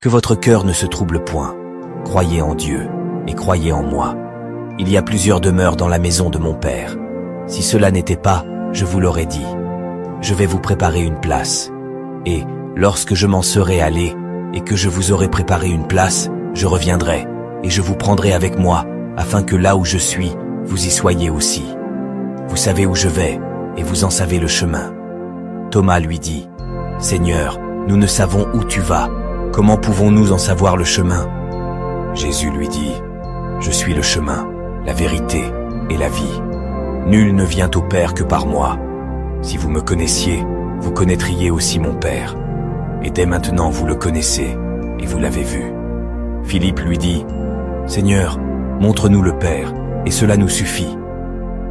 Que votre cœur ne se trouble point. Croyez en Dieu et croyez en moi. Il y a plusieurs demeures dans la maison de mon Père. Si cela n'était pas, je vous l'aurais dit. Je vais vous préparer une place. Et, lorsque je m'en serai allé, et que je vous aurai préparé une place, je reviendrai, et je vous prendrai avec moi, afin que là où je suis, vous y soyez aussi. Vous savez où je vais, et vous en savez le chemin. Thomas lui dit, « Seigneur, nous ne savons où tu vas. Comment pouvons-nous en savoir le chemin ?» Jésus lui dit, « Je suis le chemin, la vérité et la vie. Nul ne vient au Père que par moi. Si vous me connaissiez, vous connaîtriez aussi mon Père. Et dès maintenant vous le connaissez, et vous l'avez vu. » Philippe lui dit, « Seigneur, montre-nous le Père, et cela nous suffit. »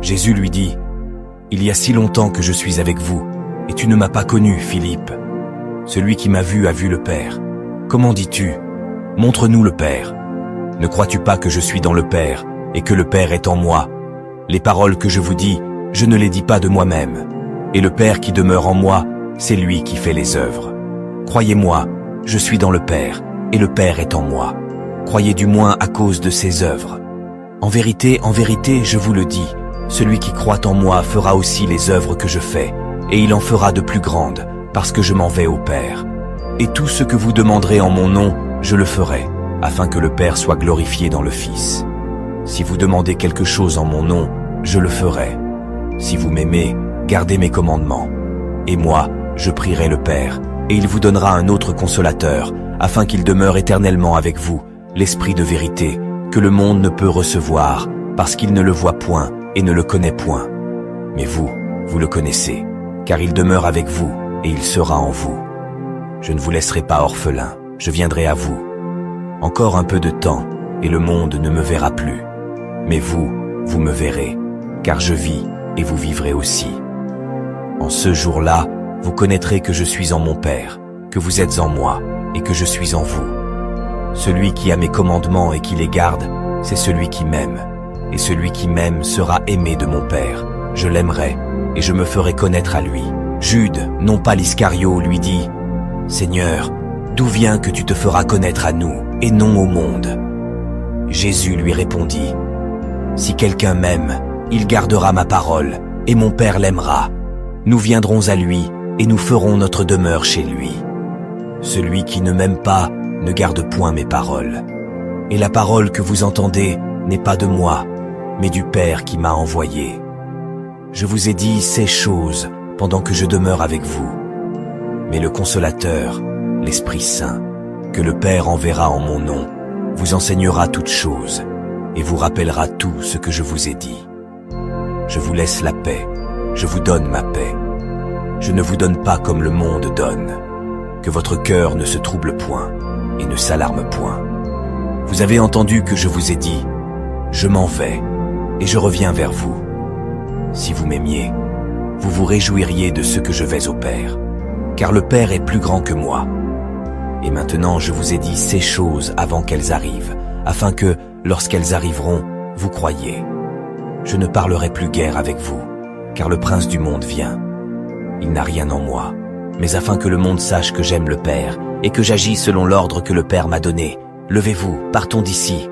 Jésus lui dit, « Il y a si longtemps que je suis avec vous, et tu ne m'as pas connu, Philippe. Celui qui m'a vu a vu le Père. Comment dis-tu, montre-nous le Père? Ne crois-tu pas que je suis dans le Père, et que le Père est en moi? Les paroles que je vous dis, je ne les dis pas de moi-même. Et le Père qui demeure en moi, c'est lui qui fait les œuvres. Croyez-moi, je suis dans le Père, et le Père est en moi. Croyez du moins à cause de ses œuvres. En vérité, je vous le dis, celui qui croit en moi fera aussi les œuvres que je fais, et il en fera de plus grandes, parce que je m'en vais au Père. Et tout ce que vous demanderez en mon nom, je le ferai, afin que le Père soit glorifié dans le Fils. Si vous demandez quelque chose en mon nom, je le ferai. Si vous m'aimez, gardez mes commandements. Et moi, je prierai le Père, et il vous donnera un autre consolateur, afin qu'il demeure éternellement avec vous, l'Esprit de vérité, que le monde ne peut recevoir, parce qu'il ne le voit point et ne le connaît point. Mais vous, vous le connaissez, car il demeure avec vous, et il sera en vous. Je ne vous laisserai pas orphelin, je viendrai à vous. Encore un peu de temps, et le monde ne me verra plus. Mais vous, vous me verrez, car je vis, et vous vivrez aussi. En ce jour-là, vous connaîtrez que je suis en mon Père, que vous êtes en moi, et que je suis en vous. Celui qui a mes commandements et qui les garde, c'est celui qui m'aime. Et celui qui m'aime sera aimé de mon Père. Je l'aimerai, et je me ferai connaître à lui. Jude, non pas l'Iscario, lui dit, « Seigneur, d'où vient que tu te feras connaître à nous, et non au monde ?» Jésus lui répondit, « Si quelqu'un m'aime, il gardera ma parole, et mon Père l'aimera. Nous viendrons à lui, et nous ferons notre demeure chez lui. Celui qui ne m'aime pas ne garde point mes paroles. Et la parole que vous entendez n'est pas de moi, mais du Père qui m'a envoyé. Je vous ai dit ces choses pendant que je demeure avec vous. Mais le Consolateur, l'Esprit Saint, que le Père enverra en mon nom, vous enseignera toutes choses et vous rappellera tout ce que je vous ai dit. Je vous laisse la paix, je vous donne ma paix. Je ne vous donne pas comme le monde donne. Que votre cœur ne se trouble point et ne s'alarme point. Vous avez entendu que je vous ai dit, je m'en vais et je reviens vers vous. Si vous m'aimiez, vous vous réjouiriez de ce que je vais au Père, car le Père est plus grand que moi. Et maintenant je vous ai dit ces choses avant qu'elles arrivent, afin que, lorsqu'elles arriveront, vous croyiez. Je ne parlerai plus guère avec vous, car le prince du monde vient. Il n'a rien en moi, mais afin que le monde sache que j'aime le Père et que j'agis selon l'ordre que le Père m'a donné. Levez-vous, partons d'ici.